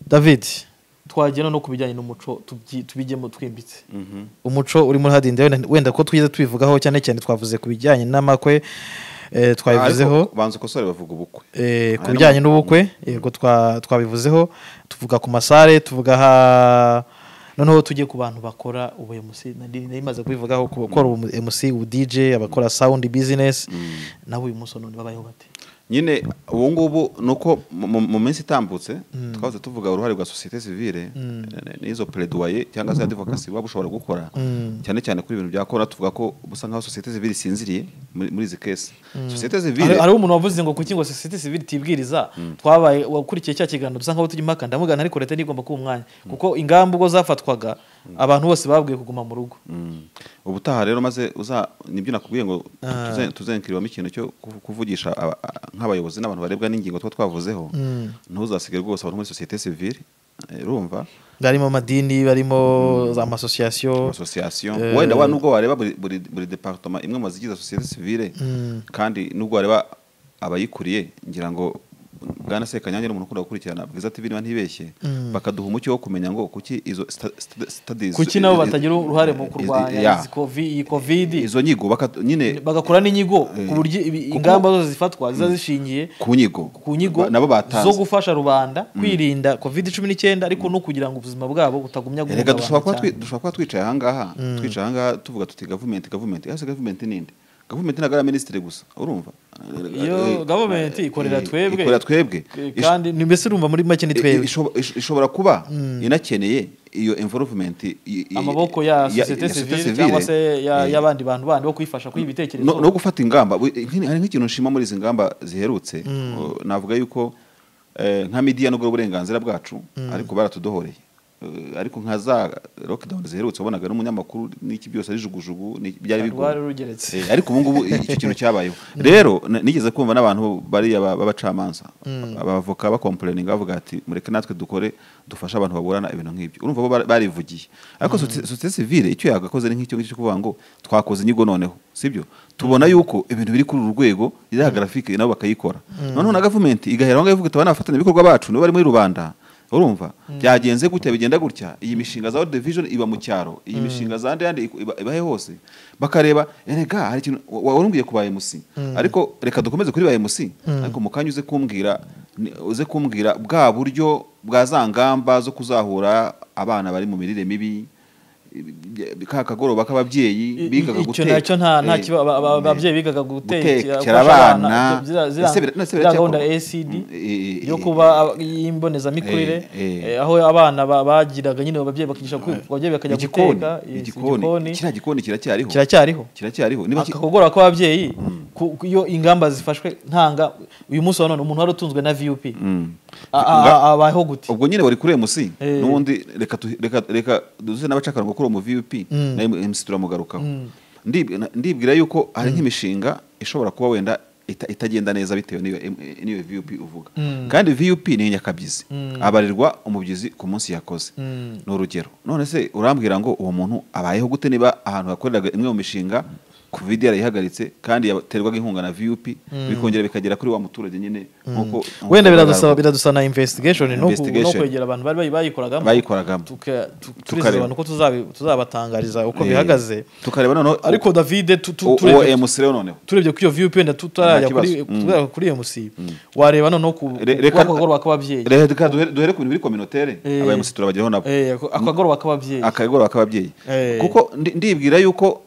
David twagena no kubijyanye n'umuco tubijyemo twimbitse umuco uri muri hadinde wenda ko twize tubivugaho cyane cyane twavuze kubijyanye n'amakwe twabivuzeho banze ko sore bavuga ubukwe kubijyanye n'ubukwe yego twabivuzeho tuvuga ku masare tuvuga noneho tujye ku bantu bakora ubu MC narimaze kubivugaho gukora ubu MC ubu DJ abakora sound business nabo uyu munsi none babayeho bate nyine ubu ngubu nuko mu minsi itambutse twaze tuvuga uruhare rwa société civile n'izo plaidoyer cyangwa se advocacy waba ushobora gukora cyane cyane kuri ibintu byakora tuvuga ko busa nkaho société civile isinziriye muri izi case société civile ari umuntu wavuze ngo kuki ngo société civile tibwiriza twabaye wakurikiye cya kiganiro dusa nkaho tujimaka ndamugana ariko leta nigomba kuba umwanya kuko ingamba ubwo zafatwaga abantu bose babwiye kuguma mu rugo ubutaha rero maze nibyo nakubwiye ngo tuzenkiriwamo ikintu cyo kuvugisha nk'abayobozi n'abantu barebwa n'ingingo twavuzeho ntuzasige rwose abantu muri société civile urumva barimo madini barimo za association wenda nubwo wareba buri departement imwe mu zigize société civile kandi nubwo wareba abayikuriye ngira ngo Bwana Sekanyange n'umuntu ukunda gukurikirana Bwiza TV niba ntibeshye bakaduha umucyo wo kumenya ngo kuki izo studies kuki nabo batagira uruhare mu kurwanya covid izo nyigo nyine bagakora n'inyigo ku buryo ingamba zose zifatwa zishingiye ku nyigo nabo batanze zo gufasha rubanda kwirinda covid-19 ariko no kugira ngo ubuzima bwabo butagumya guhungabana. Dushobora kuba twicaye ahangaha tuvuga tuti government ninde government nagara ministre gusa urumva iyo government ikorera twebwe kandi nimbese urumva muri make ni twebwe ishobora kuba inakeneye iyo involvement amaboko ya société civile cyangwa se y'abandi bantu bo kwifasha kwibitekerezo no gufata ingamba nk'ikintu nshima muri izi ngamba ziherutse navuga yuko nka media no uburenganzira bwacu ariko baratudohoreye ariko nka za lockdown ziherutse ubonaga n'umunyamakuru n'iki byose ari jugujugu byari bigoye ariko ubu ngubu icyo kintu cyabayeho rero nigeze kumva n'abantu bari babacamanza abavoka bakomplaining bavuga ati mureke natwe dufasha abantu baburana ibintu nk'ibyo urumva bo barivugiye ariko société civile icyo yagakoze nk'icyo ngicyo kuvuga ngo twakoze inyigo noneho sibyo tubona yuko ibintu biri kuri urwego iriya graphique nabo bakayikora noneho na government igahera ngo ivuga tabana afatanya ibikorwa bacu nibo bari muri rubanda urumva byagenze gutya bigenda gutya iyi mishinga za World Division iba mu cyaro iyi mishinga za ndende ibahe hose bakareba erega hari ikintu warumbiye kubaye MC ariko reka dukomeze kuri baye MC ariko mukanya uze kumbwira bwa buryo bwa zangamba zo kuzahura abana bari mu mirire mibi kakagoroba k'ababyeyi bigaga guteka icyo nacyo ababyeyi bigaga gutekera abana zira gahunda ACD yo kuba imboneza mikurire aho abana bagiraga nyine ababyeyi bakigisha ababyeyi bakajya guteka igikoni kiracyariho niba akagoroba k'ababyeyi iyo ingamba zifashwe ntanga uyu munsi wa none umuntu wari utunzwe na VUP abaho gute ubwo nyine bari kuri MC nubundi reka duze n'abacakara ngo kuri mu VUP na MC turamugarukaho ndibwira yuko hari nk'imishinga ishobora kuba wenda itagenda neza bitewe niyo VUP uvuga kandi VUP ni nyakabyizi abarirwa umubyizi ku munsi yakoze n'urugero none se urambwira ngo uwo muntu abayeho gute niba ahantu hakoreraga imwe mu mishinga covid yarayihagaritse kandi yaterwaga inkunga na VUP bikongera bikagera kuri wa muturage nyine nkuko wenda biradusana investigation no kwegera abantu bari bayikoragamo tukareba abantu ko tuzabatangariza uko bihagaze tukareba none ariko David turebye MC rero none turebye ku iyo VUP wenda tutarajya kuri MC wareba none ku akagoroba k'ababyeyi reka duhere ku bintu biri communautaire aba MC turabageraho nabo akagoroba k'ababyeyi kuko ndibwira yuko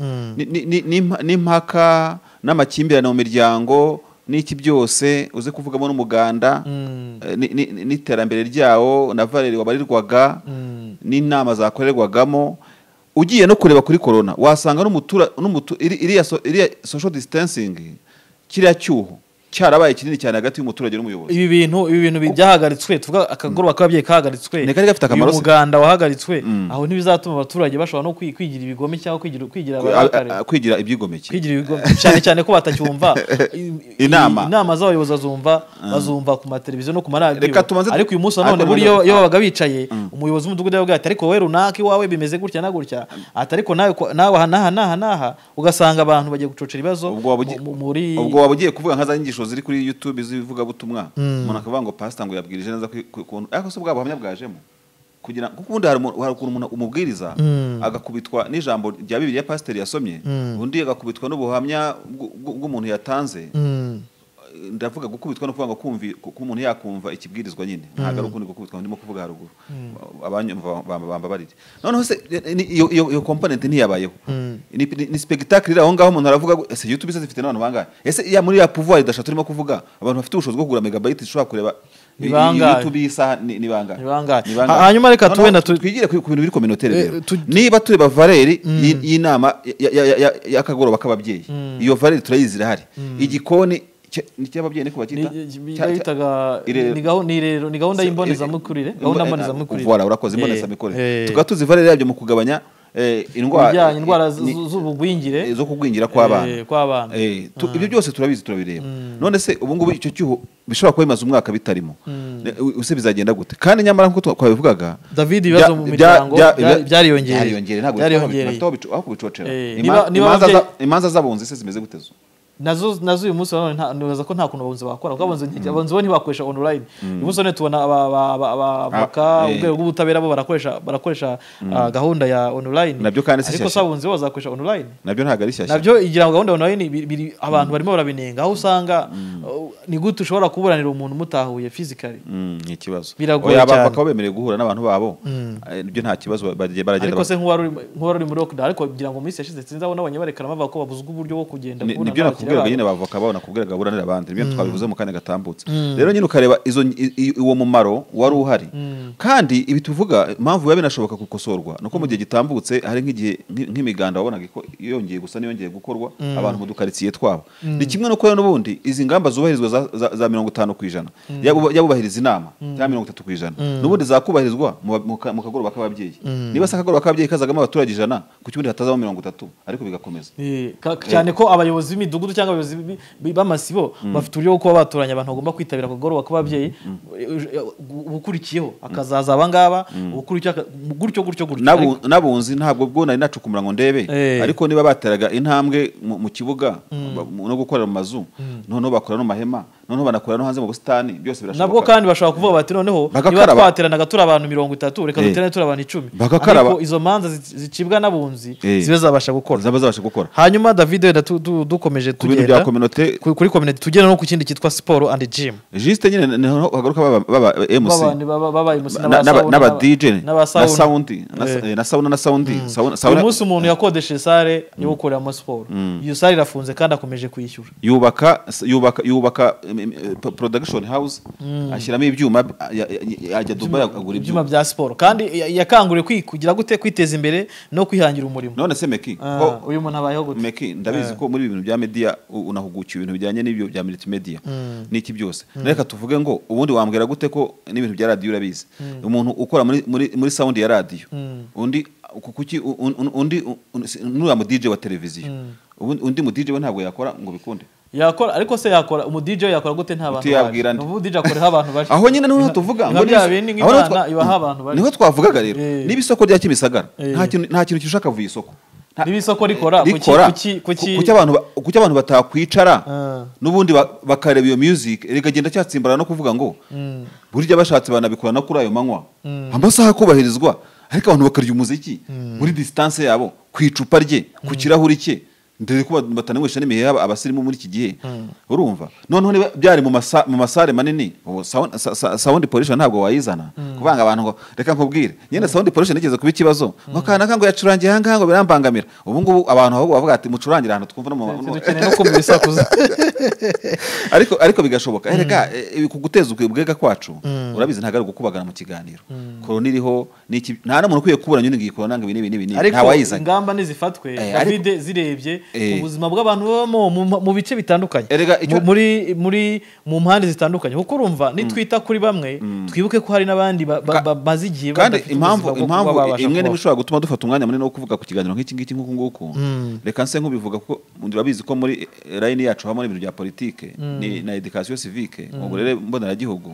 n'impaka n'amakimbirane mu miryango n'iki byose uze kuvugamo n'umuganda n'iterambere ryawo na Valeri wabarirwaga n'inama zakorerwagamo ugiye no kureba kuri corona wasanga iriya social distancing kiriya cyuho cyarabaye kinini cyane hagati y'umuturage n'umuyobozi ibi bintu byahagaritswe tuvuga akagoroba k'ababyeyi kahagaritswe uyu muganda wahagaritswe aho ntibizatuma abaturage bashobora no kwigira ibigome cyangwa kwigira ibyigomeke cyane ko batacyumva inama z'abayobozi bazumva ku mateleviziyo no ku maradiyo ariko uyu munsi none buriyo iyo babaga bicaye umuyobozi w'umudugudu yavuga ati ariko wowe runaka iwawe bimeze gutya na gutya ati ariko nawe naha ugasanga abantu bagiye gucocera ibibazo muri ubwo waba ugiye kuvuga nka za nyigisho ziri kuri YouTube zivuga butumwa umuntu akavuga ngo pastor ngo yabwirije neza ko ariko se bwa buhamya bwajemo kugira kuko ubundi hari umuntu umubwiriza agakubitwa n'ijambo rya Bibiliya pastor yasomye undi agakubitwa n'ubuhamya bw'umuntu yatanze ndavuga gukubitwa no kuvuga ngo ko umuntu yakumva ikibwirizwa nyine ntago ari ukundi gukubitwa ndimo kuvuga haruguru abanyumva bambabarire noneho se iyo component ntiyabayeho ni spectacle iraho ngaho umuntu aravuga ese YouTube se zifite n'abantu bangahe ese ya muri ya pouvoir idasha turimo kuvuga abantu bafite ubushobozi bwo kugura megabyte zishobora kureba YouTube isa ni bangahe hanyuma reka tuwenda twigire ku bintu biri communautaire niba tureba valeri y'inama y'akagoroba k'ababyeyi iyo valeri turayizira hari igikoni nicyababyeyi niko bakita ni gahunda y'imbonezamukurire gahunda mbonezamikurire voilà urakoze imbonezamikurire tukatuzi valeri yabyo mu kugabanya indwara z'ubugwingire zo kugwingira kw'abana ibyo byose turabizi turabireba none se ubu ngubu icyo cyuho bishobora kuba bimaze umwaka bitarimo use bizagenda gute kandi nyamara nkuko twabivugaga David ibibazo mu miryango byariyongereye aho kubicocera imanza z'abunzi se zimeze gute zo nazo uyu munsi nibaza ko nta kuntu abunzi bakora kuko abunzi bo ntibakoresha online uyu munsi none tubona abavoka urwego rw'ubutabera bo barakoresha gahunda ya online nabyo kandi si ariko sabunzi bo bazakoresha online nabyo ntago ari shyashya nabyo igira ngo gahunda online abantu barimo barabinenga aho usanga ni gute ushobora kuburanira umuntu mutahuye physically ni ikibazo oya abavoka bemereye guhura n'abantu babo nibyo nta kibazo baragenda ariko se nk'uwari muri lockdown ariko kugira ngo minsi yashize sinzabona abanyabarekana bavuga ko babuzwa uburyo bwo kugenda kubwira nyine bavoka babona kubwira buranira abandi ibyo twabivuze mu kanya gatambutse rero nyine ukareba uwo mumaro wari uhari kandi ibi tuvuga impamvu biba binashoboka gukosorwa nuko mu gihe gitambutse hari nk'igihe nk'imiganda wabonaga ko yongeye gusa niyongeye gukorwa abantu mu dukaritsiye twabo ni kimwe no ko n'ubundi izi ngamba zubahirizwa za 50% yabubahiriza inama za 30% n'ubundi zakubahirizwa mu kagoroba k'ababyeyi niba se akagoroba k'ababyeyi kazagamo abaturage 100 ku cyundi hatazamo 30 ariko bigakomeza cyane ko abayobozi b'imidugudu cyangwa abayobozi b'amasibo bafite uburyo bwo kuba batoranya abantu bagomba kwitabira akagoroba k'ababyeyi bukurikiyeho akazaza abangaba gutyo nabunzi ntabwo bwo nari nacukumura ngo ndebe ariko niba bateraga intambwe mu kibuga no gukorera mu mazu noneho bakora no mahema noneho banakora no hanze mu busitani byose birashoboka nabwo kandi bashaka kuvuga bati noneho niba twateranaga turi abantu 30 reka duterane turi abantu 10 ariko izo manza zicibwa nabunzi zibe zabasha gukora hanyuma David wenda dukomeje tugenda kuri community tugenda no ku kindi cyitwa sport and gym juste nyine niho hagaruka baba MC n'aba DJ na sound na sound uyu munsi umuntu yakodeshe sale yo gukoreramo sport iyo sale irafunze kandi akomeje kwishyura yubaka production house ashyiramo ibyuma ajya Dubai agura ibyuma bya sport kandi yakanguriye kugira gute kwiteza imbere no kwihangira umurimo none se Meki uyu muntu abayeho gute Meki ndabizi ko muri ibintu bya media unahugukiye ibintu bijyanye n'ibyo bya multimedia niki byose reka tuvuge ngo ubundi wambwira gute ko n'ibintu bya radio urabizi umuntu ukora muri sound ya radio undi nura mu DJ wa televiziyo undi mu DJ we ntabwo yakora ngo bikunde yakora ariko se yakora umu DJ yakora gute nta bantu bari ubu DJ akoreha abantu bari aho nyine niho tuvuga ngo n'Imana ibaha abantu bari niho twavugaga rero niba isoko rya Kimisagara nta kintu kishaka vuye isoko niba isoko rikora kuki abantu batakwicara n'ubundi bakareba iyo music rigagenda cyatsimbara no kuvuga ngo burya bashatse banabikora no kuri ayo manywa amasaha kubahirizwa ariko abantu bakarya umuziki muri distance yabo kwicupa rye ku kirahuri cye ndetse ko batananywesha n'imihe abasirimu muri iki gihe urumva noneho niba byari mu masare manini sound pollution ntabwo wayizana kuvanga abantu ngo reka nkubwire nyine sound pollution igeze kuba ikibazo bakana kango yacurangiye hanga ngo birambangamira ubu ngubu abantu ahubwo bavuga ati mucurangira ahantu twumva no kubisakuza ariko bigashoboka reka kuguteza ubwega kwacu urabizi ntago ari gukubagana mu kiganiro korona iriho niki nta n'umuntu ukwiye kubura nyine ngiye korona ngo ibi nta wayizana ingamba nizifatwe David zirebye ubuzima bw'abantu babamo mu bice bitandukanye mu mpande zitandukanye kuko urumva nitwita kuri bamwe twibuke ko hari n'abandi bazigiye kandi impamvu imwe n'ibishobora gutuma dufata umwanya munini wo kuvuga ku kiganiro nk'iki ngiki nk'uku nguku reka nse nk'ubivuga kuko urabizi ko muri line yacu habamo ibintu bya politike na education civique uburere mboneragihugu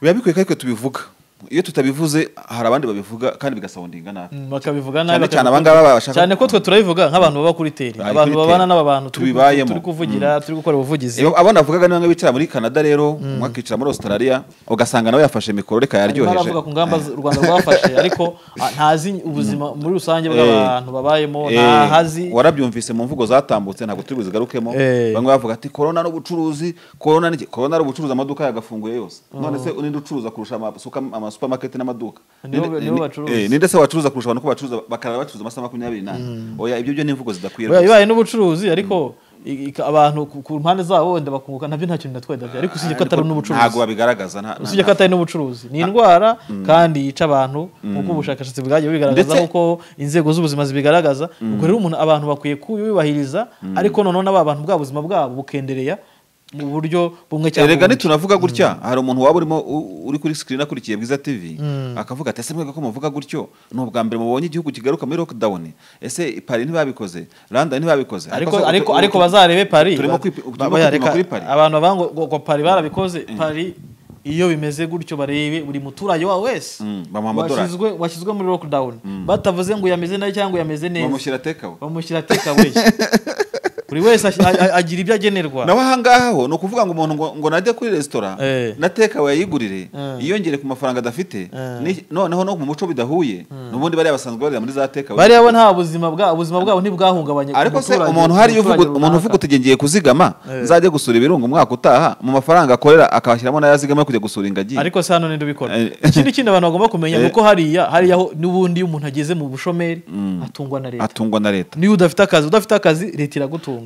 biba bikwiye ko tubivuga iyo tutabivuze hari abandi babivuga kandi bigasawundinga nabi bakabivuga nabi cyane abangaba bashaka cyane ko twe turabivuga nk'abantu baba kuri teri abantu babana n'abantu turi kuvugira turi gukora ubuvugizi abo navugaga ni bamwe bicara muri Canada rero mwakicara muri Australia ugasanga nawe yafashe mikoro reka yaryoheje baravuga ku ngamba u Rwanda rwafashe ariko ntazi ubuzima muri rusange bw'abantu babayemo ntahazi warabyumvise mu mvugo zatambutse ntabwo turi buzigarukemo bamwe bavuga ati corona n'ubucuruzi corona ari ubucuruzi amaduka yagafunguye yose none se uninde ucuruza kurusha supermarket n'amaduka ninde se wacuruza kurusha abantu ko bacuruza bakara bacuruza amasaha 28 oya ibyo byo n'imvugo zidakwiye bibaye n'ubucuruzi ariko abantu ku mpande zabo wenda bakunguka nabyo nta kintu natwedavye ariko usije ko atari n'ubucuruzi ntago babigaragaza usije ko atari n'ubucuruzi ni indwara kandi yica abantu nkuko ubushakashatsi bwagiye bigaragaza uko inzego z'ubuzima zibigaragaza ubwo rero abantu bakwiye kubibahiriza ariko none n'abantu bwa buzima bwabo bukendereya mu buryo bumwe cyangwa erega tunavuga gutya hari umuntu waba uri kuri screen akurikiye Bwiza TV akavuga ati ese mwega ko muvuga gutyo no bwa mbere mubonye igihugu kigaruka muri lockdown ese Paris ntibabikoze London ntibabikoze ariko bazarebe Paris turimo kuri Paris abantu babango Paris barabikoze Paris iyo bimeze gutyo barebe buri muturage wa wese washyizwe muri lockdown batavuze ngo yameze nayo cyangwa yameze neza bamushyira teka we buri wese agira ibyo agenerwa nawe ahangaho no kuvuga ngo umuntu ngo najye kuri restaurant nateka we yayigurire iyongere ku mafaranga adafite noneho no mu muco bidahuye nubundi bari abasanzwe bari muri za teka bari abo nta ubuzima bwabo ntibwahungabanye ariko se umuntu hari uvuga utegengeye kuzigama nzajye gusura ibirungo umwaka utaha mu mafaranga akorera akabashyiramo n'ayazigama kujya gusura ingagi ariko se hano ninde ubikora ikindi abantu bagomba kumenya nuko hariya n'ubundi umuntu ageze mu bushomeri atungwa na leta niyo udafite akazi leta iragutunga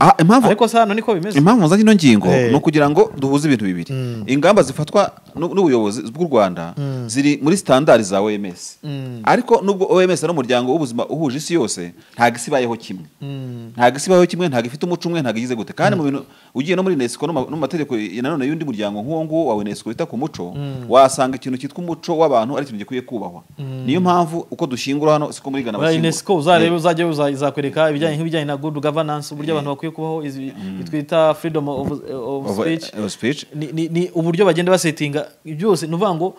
ariko se hano niko bimeze impamvu nzanye ino ngingo no kugira ngo duhuze ibintu bibiri ingamba zifatwa n'ubuyobozi bw'u Rwanda ziri muri standard za OMS ariko nubwo OMS ari umuryango w'ubuzima uhuje isi yose ntago isibayeho kimwe ntago ifite umuco umwe ntago igize gute kandi mu bintu ugiye no muri UNESCO no mu mategeko nanone y'undi muryango nk'uwo wa UNESCO wita ku muco wasanga ikintu cyitwa umuco w'abantu ari ikintu gikwiye kubahwa niyo mpamvu uko dushingura hano siko muri Ghana UNESCO uzarebe uzakwereka ibijyanye na good governance uburyo abantu bakwiye kubaho twita freedom of speech ni uburyo bagenda basetinga byose nuvuga ngo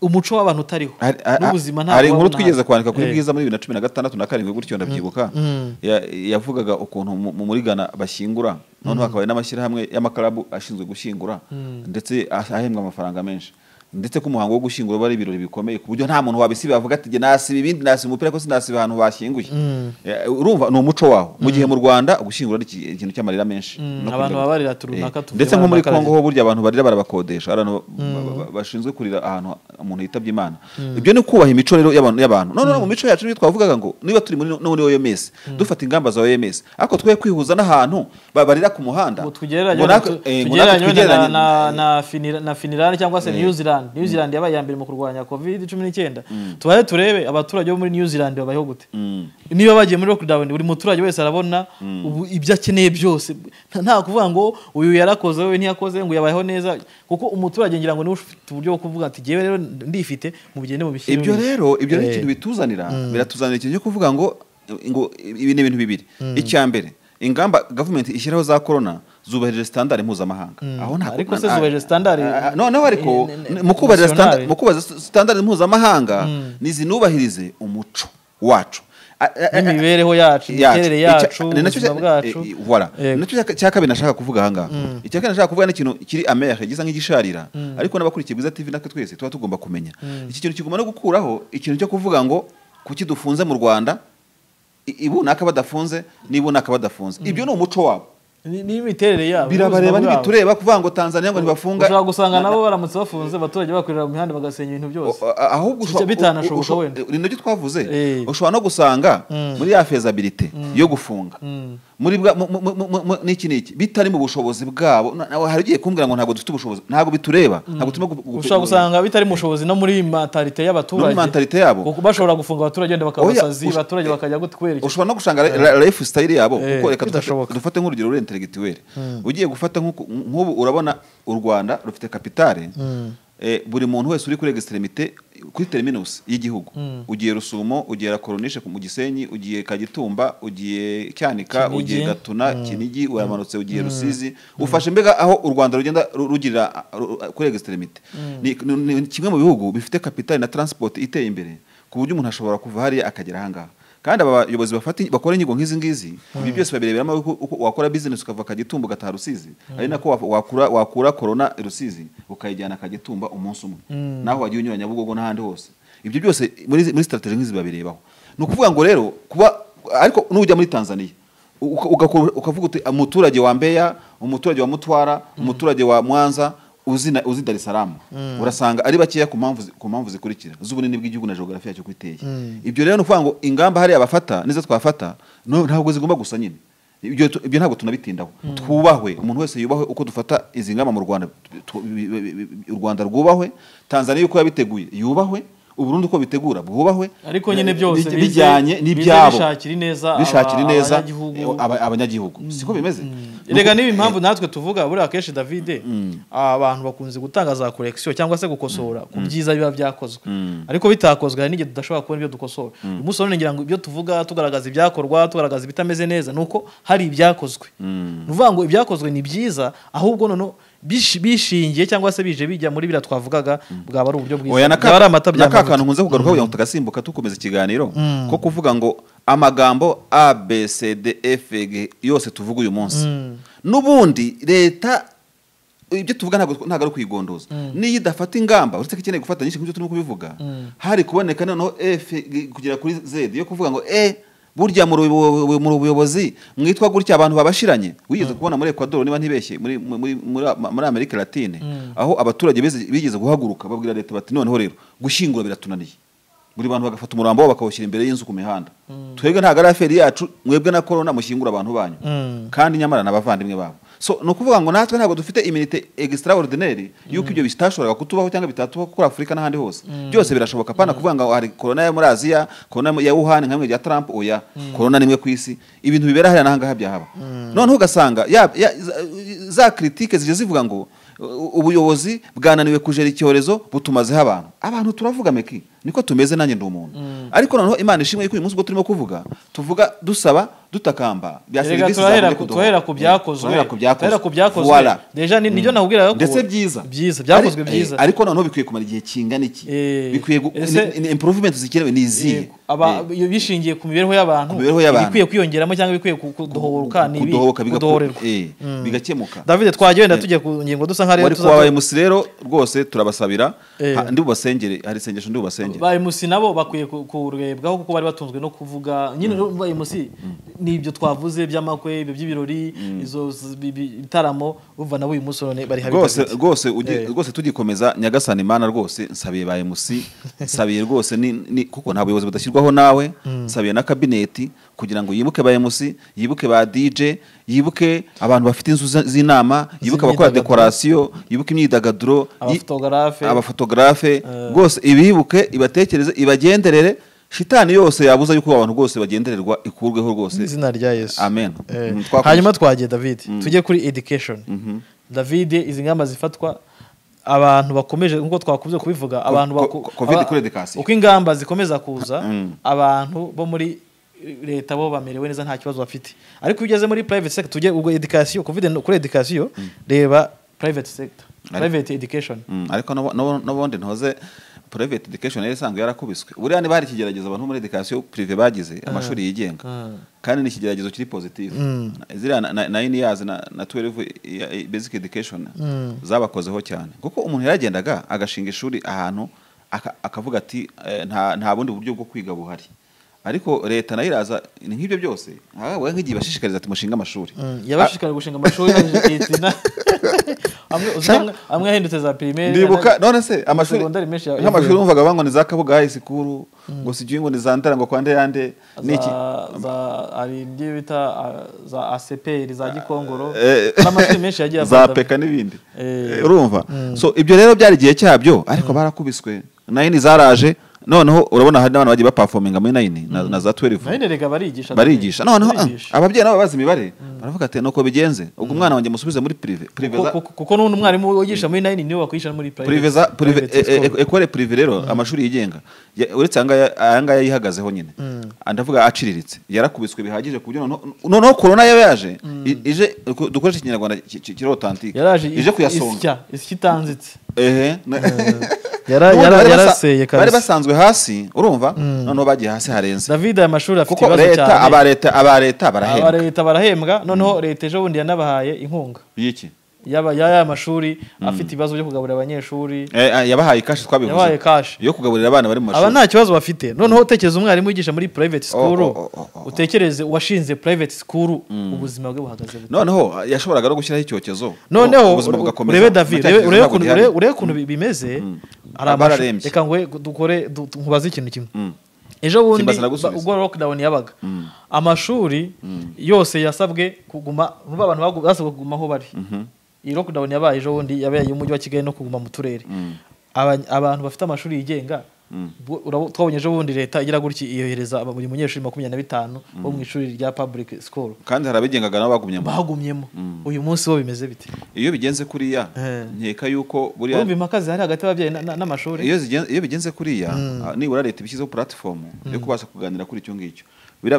umuco w'abantu utariho n'ubuzima nta ari inkuru twigeze kwandika kuri Bwiza muri 2016 na 7 gutyo ndabyibuka yavugaga ukuntu muri Ghana bashyingura none hakaba n'amashyirahamwe y'amakarabu ashinzwe gushyingura ndetse ahembwa amafaranga menshi ndetse ko umuhango wo gushyingura bari ibirori bikomeye ku buryo nta muntu wabisiba avuga ati je nasiba ibindi nasiba umupira ko sinasiba ahantu bashyinguye urumva no umuco waho mu gihe mu Rwanda gushyingura ikintu cy'amarira menshi abantu babarira turunaka ndetse nko muri Kongo ho burya abantu barira barabakodesha abantu bashinzwe kurira ahantu umuntu yitabye Imana ibyo ni kubaha imico rero y'abantu none mu mico yacu twavugaga ngo niba turi muri OMS dufata ingamba za OMS ariko twe kwihuza n'ahantu babarira ku muhanda tugereranye na Finland cyangwa se New Zealand yabaye ya mbere mu kurwanya COVID-19 tubaye turebe abaturage bo muri New Zealand babayeho gute niba bagiye muri lockdown buri muturage wese arabona ibyo akeneye byose nta kuvuga ngo uyu yarakoze we ntiyakoze ngo yabayeho neza kuko umuturage ngira ngo ni ufite uburyo bwo kuvuga ati jewe rero ndifite mu bigende mu bishyira ibyo rero ikintu bituzanira biratuzanira ikintu cyo kuvuga ngo ibi ni ibintu bibiri icyambere ingamba government ishyiraho za corona zubahirije standard mpuzamahanga aho nta ariko se zubahirije standard noneho ariko mukubahirije standard mpuzamahanga nizinubahirize umuco wacu n'imibereho yacu imiterere yacu n'ubuzima bwacu nacyo cyakabiri nashaka kuvuga ahangaha icyakabiri nashaka kuvuga n'ikintu kiri amere gisa nk'igisharira ariko n'abakurikiye Bwiza TV natwe twese tuba tugomba kumenya iki kintu kigomba no gukuraho ikintu cyo kuvuga ngo kuki dufunze mu Rwanda ibu naka badafunze nibu naka badafunze ibyo ni umuco wabo n'imiterere yabo birabareba n'ibitureba kuvuga ngo Tanzania ngo ntibafunga ushaka gusanga nabo baramutse bafunze abaturage bakorera mu mihanda bagasenya ibintu byose ahubwo bitanashoboka wenda ni nacyo twavuze ushobora no gusanga muri ya feasibility yo gufunga muri n'iki bitari mu bushobozi bwabo hari ugiye kumbwira ngo ntabwo dufite ubushobozi ntabwo bitureba ntabwo turimo ushaka gusanga bitari mu bushobozi no muri mentalite y'abaturage no mentalite yabo kuko bashobora gufunga abaturage wenda bakabasazi abaturage bakajya gutwereka ushobora no gusanga lifestyle yabo kuko reka dufate nk'urugero ruri intellectuel ugiye gufata nk'ubu urabona u Rwanda rufite kapitale buri muntu wese uri kuri extremité kuri terminus y'igihugu ugiye Rusumo ugiye Koronishe mu Gisenyi ugiye Kagitumba ugiye Cyanika ugiye Gatuna Kinigi uramanutse ugiye Rusizi ufashe mbega aho u Rwanda rugenda rugirira kuri extremité ni kimwe mu bihugu bifite capital na transport iteye imbere ku buryo umuntu ashobora kuva hari akagera hanga kandi abayobozi bakora inyigo nk'izi ngizi ibi byose babireberamo uko wakora business ukava Kagitumba ugataha Rusizi ari nako wakura corona Rusizi ukayijyana Kagitumba umunsi umwe naho wagiye unyuranya Nyabugogo n'ahandi hose ibyo byose muri strategy nk'izi babirebaho no kuvuga ngo rero kuba ariko n'ujya muri Tanzania ukavuga uti umuturage wa Mbeya umuturage wa Mutwara umuturage wa Mwanza uzi Dar es Salaam urasanga ari bakeya ku mpamvu zikurikira z'ubunini bw'igihugu na geography yacyo kwiteye ibyo rero no kuvuga ngo ingamba hari abafata nizo twafata ntabwo zigomba gusa nyine ibyo ntabwo tunabitindaho twubahwe umuntu wese yubahwe uko dufata izi ngamba mu Rwanda u Rwanda rwubahwe Tanzania uko yabiteguye yubahwe Uburundi uko bitegura bwubahwe ariko nyine byose bijyanye n'ibyabo bishakira neza abanyagihugu siko bimeze rega niba impamvu natwe tuvuga buri akeshi David abantu bakunze gutanga za correction cyangwa se gukosora ku byiza biba byakozwe ariko bitakozwe hari n'igihe tudashobora kubona ibyo dukosora umunsi none ngira ngo ibyo tuvuga tugaragaza ibyakorwa tugaragaza ibitameze neza nuko hari ibyakozwe nuvuga ngo ibyakozwe ni byiza ahubwo none bishingiye cyangwa se bije bijya muri bira twavugaga bwaba ari uburyo bwiza bwaba amata by'akantu nkunze kugaruka kugira ngo tugasimbuka tukomeza ikiganiro ko kuvuga ngo amagambo A B C D F G yose tuvuga uyu munsi n'ubundi leta ibyo tuvuga ntago ari kwigondoza niyo idafata ingamba uretse ko ikeneye gufata nyinshi nk'ibyo turimo kubivuga hari kuboneka noneho F kugera kuri Z yo kuvuga ngo burya mu buyobozi mwitwa gutya abantu babashiranye wigeze kubona muri Ecuador niba ntibeshye muri Amerika Latine aho abaturage bigeze guhaguruka babwira leta bati noneho rero gushingura biratunaniye buri bantu bagafata umurambo wabo bakawushyira imbere y'inzu ku mihanda twebwe ntago ari aferi yacu mwebwe na corona mushingura abantu banyu kandi nyamara n'abavandimwe babo so no kuvuga ngo natwe ntabwo dufite immunity extraordinaire yuko ibyo bitashoboraga kutubaho cyangwa bitatubaho kuri Afrika n'ahandi hose byose birashoboka pana kuvuga ngo hari corona yo muri Aziya corona ya Wuhan nkamwe ya Trump oya corona nimwe ku isi ibintu bibera hari nahanga byahaba none ugasanga za critique zije zivuga ngo ubuyobozi bwananiwe kujera icyorezo butumazeho abantu turavuga meki niko tumeze nanjye ndi umuntu ariko noneho Imana ishimwe yuko uyu munsi ubwo turimo kuvuga dusaba dutakamba bya serivisi tuhera ku byakozwe deja nijyo nakubwira ko ndetse byiza byakozwe byiza ariko noneho bikwiye kumara igihe kingana iki bikwiye improvement zikenewe nizi bishingiye ku mibereho y'abantu bikwiye kwiyongeramo cyangwa bikwiye kudohoruka bigakemuka David twagenda tujye ku ngingo dusa nka rero twabaye musi rero rwose turabasabira ndi bubasengere hari sengesho ndi bubasengere baye musi nabo bakwiye kurebwaho kuko bari batunzwe no kuvuga nyine baye musi nibyo twavuze by'amakwe by'ibirori izo bitaramo uva nabo uyu munsi none bari habi rwose tugikomeza Nyagasani Imana rwose nsabiye baye musi nsabiye rwose ni kuko nta buyobozi budashyirwaho nawe nsabiye na kabineti kugira ngo yibuke baye musi yibuke ba DJ yibuke abantu bafite inzu z'inama yibuke abakora decoration yibuke imyidagaduro abafotografe rwose ibibuke ibatekereze ibagenderere shitani yose yabuza yuko abantu rwose bagendererwa ikurweho rwose izina rya Yesu amen hanyuma twagiye David tujye kuri education David izi ngamba zifatwa abantu bakomeje nkuko twakuvuze kubivuga abantu covid kuri education uko ingamba zikomeza kuza abantu bo muri leta bo bamerewe neza nta kibazo bafite ariko ugeze muri private sector tujye ubwo education covid kuri education reba private sector private education ariko n'ubundi ntoze private education yari isanzwe yarakubiswe buriya ni bari kigeragezo abantu muri education privé bagize amashuri yigenga kandi ni kigeragezo kiri positive zira na 9 years na 12 basic education zabakozeho cyane kuko umuntu yaragendaga agashinga ishuri ahantu akavuga ati nta bundi buryo bwo kwiga buhari ariko leta nayo iraza nk'ibyo byose we nk'igihe bashishikariza ati mushinga amashuri yabashishikariza gushinga amashuri amwe ahindutse za primaire ndibuka none se amashuri nk'amashuri umvaga bango ni za Kabuga high school ngo sigiye ngo ni za Ndara ngo kwande yande niki za ari ndiye bita za ACPR za Gikongoro n'amashuri menshi yagiye za peka n'ibindi urumva so ibyo rero byari gihe cyabyo ariko barakubiswe nayo ni zaraje noneho urabona hari n'abantu bagiye baperforminga muri 9 na za 12 nine rega barigisha noneho ababyeyi nabo bazi imibare baravuga ati nuko bigenze ubwo umwana wanjye musubize muri privé kuko n'undi umwarimu wigisha muri 9 niwe wakwisha muri privé école privé rero amashuri yigenga uretse anga yihagazeho nyine ndavuga aciriritse yarakubiswe bihagije ku buryo noneho corona yaje ije dukoresha ikinyarwanda kiri authentique ije kuyasonga ikitanzitse yaraseye kabisa bari basanzwe hasi urumva noneho bagiye hasi harenze David aya mashuri afite ibibazo cyane abareta barahembwa noneho leta ejo bundi yanabahaye inkunga y'iki ya mashuri afite ibibazo byo kugaburira abanyeshuri yabahaye cash twabivuze yo kugaburira abana bari mu mashuri aba nta kibazo bafite noneho utekereza umwarimu wigisha muri private school utekereze washinze private school ubuzima bwe buhagaze noneho yashoboraga no gushyiraho icyokezo noneho urebe David urebe kuntu bimeze reka ngwe dukore nkubaze ikintu kimwe ejo bundi ubwo lockdown yabaga amashuri yose yasabwe kuguma abantu basabwe kuguma aho bari iyi lockdown yabaye ejo bundi yabaye umujyi wa Kigali no kuguma mu turere abantu bafite amashuri yigenga twabonye ejo bundi leta igira gutya iyohereza buri munyeshuri 25 bo mu ishuri rya public school kandi harabigengaga nabo bagumyemo uyu munsi wo bimeze bite iyo bigenze kuriya nkeka yuko buriya urumva impakazi hari hagati y'ababyeyi n'amashuri iyo bigenze kuriya nibura leta ibishyizeho platform yo kubasha kuganira kuri icyo ngicyo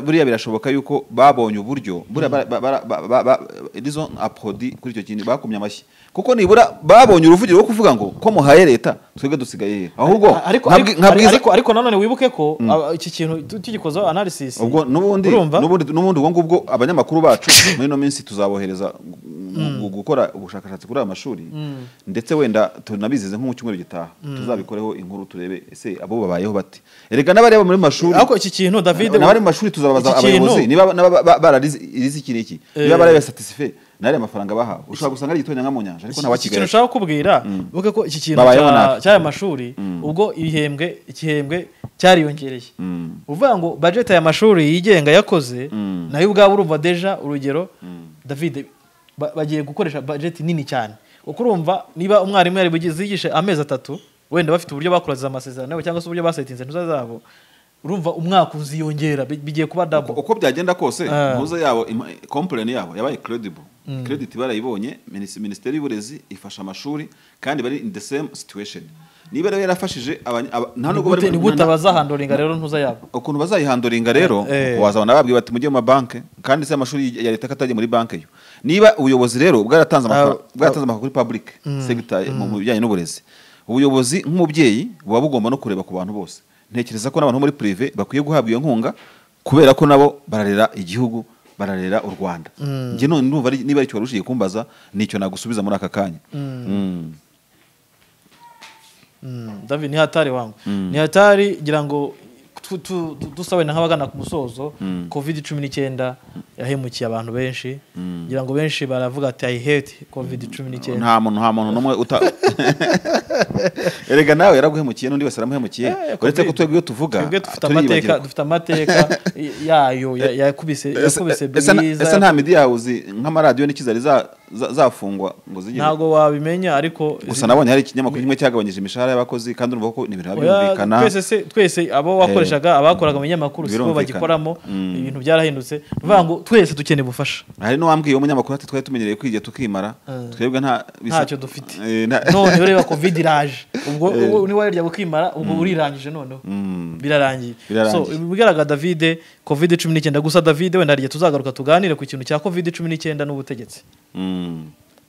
buriya birashoboka yuko babonye uburyo izo apodi kuri icyo kintu bakumye amashyi kuko nibura babonye uruvugiro rwo kuvuga ngo ko muhaye leta twebwe dusigaye ahubwo ariko nanone wibuke ko iki kintu tugikozaho analysis ubwo n'ubundi ubwo ngubwo abanyamakuru bacu muri no minsi tuzabohereza gukora ubushakashatsi kuri aya mashuri ndetse wenda tunabizeze nko mu cyumweru gitaha tuzabikoreho inkuru turebe ese abo babayeho bati erega n'abareba muri mashuri ariko iki kintu David n'abari mu mashuri tuzababaza abayobozi niba bararize iki n'iki niba barabe satisfait nari amafaranga bahawe ushobora gusanga ari gitonya nka mu nyanja ariko nta ikintu ushaka kubwira uvuge ko iki kintu cy'aya mashuri ubwo igihembwe cyariyongereye uvuga ngo budget ya mashuri yigenga yakoze nayo ubwabo urumva deja urugero David bagiye gukoresha budget nini cyane uko urumva niba umwarimu yari bugize amezi 3 wenda bafite uburyo bakuraza amasezerano cyangwa se uburyo basetinze ntuza zabo urumva umwaka uziyongera bigiye kuba double uko byagenda kose muze yabo complaint yabo yabaye credible credit barayibonye ministeri y'uburezi ifasha amashuri kandi bari in the same situation niba rero yarafashije nta nubwo bari ni gute bazahandoringa rero ntuza yabo ukuntu bazayihandoringa rero wazabona babwiye bati mujye mu banke kandi se amashuri ya leta kataje muri banke yo niba ubuyobozi rero bwaratanze amafaranga kuri public sector mu bijyanye n'uburezi ubuyobozi nk'umubyeyi buba bugomba no kureba ku bantu bose ntekereza ko n'abantu muri privé bakwiye guhabwa iyo nkunga kubera ko nabo bararera igihugu bararera u Rwanda nge none ndumva niba ari cyo warushiye kumbaza nicyo nagusubiza muri aka kanya David ni hatari wangu ni hatari gira ngo dusabe nk'abagana ku musozo covid-19 yahemukiye abantu benshi gira ngo benshi baravuga ati I hate covid-19 nta muntu numwe erega nawe yaraguhemukiye n'undi wese aramuhemukiye uretse ko twebwe tuvuga dufite amateka yayo yakubise byiza ese nta media house nk'amaradiyo n'ikizari zafungwa ngo zigire ntago wabimenya ariko gusa nabonye hari ikinyamakuru kimwe cyagabanyije imishahara y'abakozi kandi urumva ko n'ibintu byumvikana twese abo wakoreshaga abakoraga mu nyamakuru siko bagikoramo ibintu byarahindutse uvuga ngo twese dukeneye ubufasha hari no wambwiye umunyamakuru ati twari tumenyereye kwigiye tukimara twebwe ntacyo dufite none ureba covid iraje ubwo ni warya gukimara ubwo urirangije noneho birarangiye so bigaragara David covid-19 gusa David wenda riye tuzagaruka tuganire ku kintu cya covid-19 n'ubutegetsi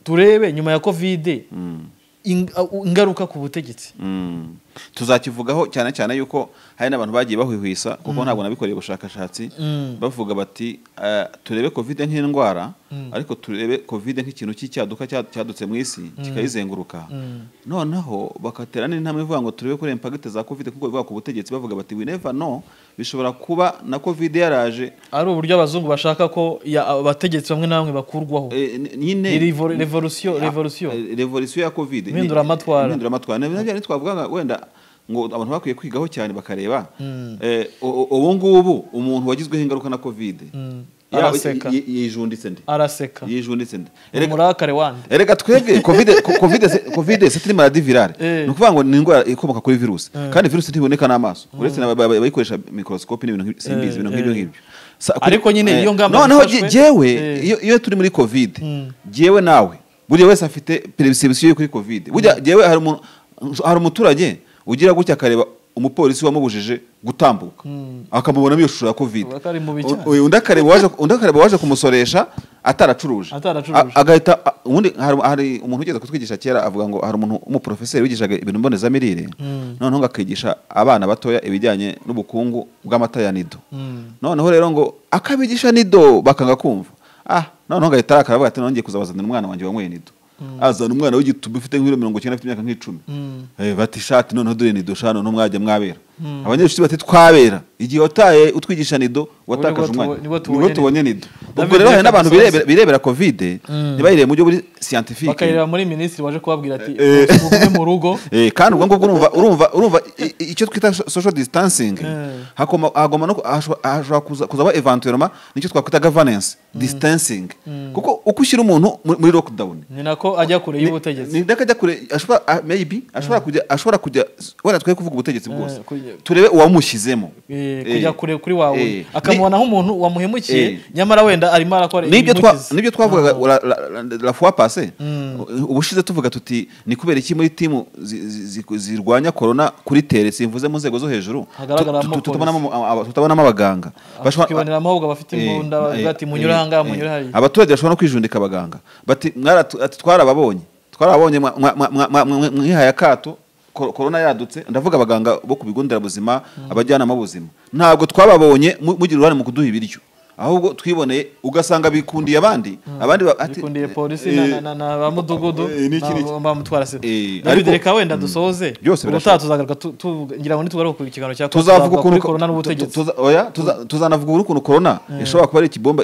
turebe nyuma ya covid ingaruka ku butegetsi tuzakivugaho cyane cyane yuko hari n'abantu bagiye bahwihwisa kuko ntabwo nabikoreye ubushakashatsi bavuga bati turebe covid nk'indwara ariko turebe covid nk'ikintu cy'icyaduka cyadutse mu isi kikayizenguruka noneho bakatera n'intambwe ivuga ngo turebe kuri impact za covid kuko bivuga ku butegetsi bavuga bati we never know bishobora kuba na covid yaraje ari uburyo abazungu bashaka ko abategetsi bamwe na bamwe bakurwaho nyine revolution ya covid impindura amatwara nabyo twavuga wenda ngo abantu bakwiye kwigaho cyane bakareba ubu ngubu umuntu wagizweho ingaruka na covid araseka yijunditse nde araseka yijunditse nde umurakare wande erega twebwe covid c'est une maladie virale ni ukuvuga ngo ni indwara ikomoka kuri virusi kandi virusi ntiboneka n'amaso uretse bayikoresha microscope n'ibintu simbizi ibintu nk'ibyo ngibyo ariko nyine iyo ngamba noneho jewe iyo turi muri covid jewe nawe buri wese afite perception yo kuri covid burya jewe hari umuturage ugira gutya akareba umupolisi wamubujije gutambuka akamubona iyo shusho ya covid undi akareba waje kumusoresha ataracuruje agahita ubundi hari umuntu ugeze kutwigisha kera avuga ngo hari umuntu umuprofesseur wigishaga ibintu mbonezamirire noneho ngakigisha abana batoya ibijyanye n'ubukungu bw'amata ya nido noneho rero ngo akabigisha nido bakanga kumva noneho ngahita akaravuga ati nongeye kuzabazanira umwana wanjye wanyweye nido azana umwana w'igituba ufite nk'ibiro 90 afite imyaka nk'icumi bati shati noneho dore nido shano no mwajya mwabera abanyeshuri bati twabera igihe wataye utwigisha nido watakaje umwanya nibo tubonye nido ubwo rero hari n'abantu birebera covid ntibayirebe mu buryo buri scientifique bakayireba muri ministry waje kubabwira ati mugume mu rugo kandi ubwo ngubwo urumva icyo twita social distancing hagoma no ashobora kuzaba eventuellement nicyo twakwita governance distancing kuko uko ushyira umuntu muri lockdown ni nako ajya kure y'ubutegetsi ni nako ajya kure ashobora kujya wenda twe kuvuga ubutegetsi bwose turebe uwamushyizemo kujya kure kuri wawe akamubona nk'umuntu wamuhemukiye nyamara wenda arimo arakora nibyo twavugaga la fois passée ubushize tuvuga tuti ni kubera iki muri timu zirwanya corona kuri tere simvuze mu nzego zo hejuru tutabonamo abaganga bashobora ahubwo bafite imbunda bati munyura hanga munyura hari abaturage bashobora no kwijundika abaganga bati twarababonye mwihaye akato corona yadutse ndavuga abaganga bo ku bigo nderabuzima abajyanama b'ubuzima ntabwo twababonye mugira uruhare mu kuduha ibiryo ahubwo twiboneye ugasanga bikundiye abandi bikundiye polisi na ba mudugudu ba mutwara se ariko reka wenda dusoze ubutaha tuzagaruka ngira ngo nitugare ku kiganiro cya tuzavuga ukuntu corona n'ubutegetsi tuzanavuga ukuntu corona ishobora kuba ari ikibombe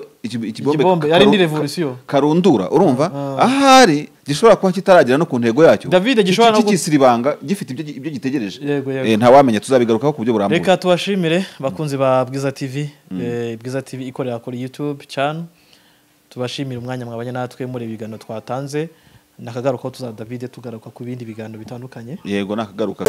ari ni revolution karundura urumva ahari gishobora kuba kitaragira no ku ntego yacyo David gishobora no gukisiribanga gifite ibyo gitegereje nta wamenya tuzabigarukaho ku buryo burambuye reka tubashimire bakunzi ba Bwiza TV Bwiza TV ikorera kuri YouTube channel tubashimire umwanya mwabanye natwe muri ibiganiro twatanze nakagaruka tuza David tugaruka ku bindi biganiro bitandukanye yego nakagaruka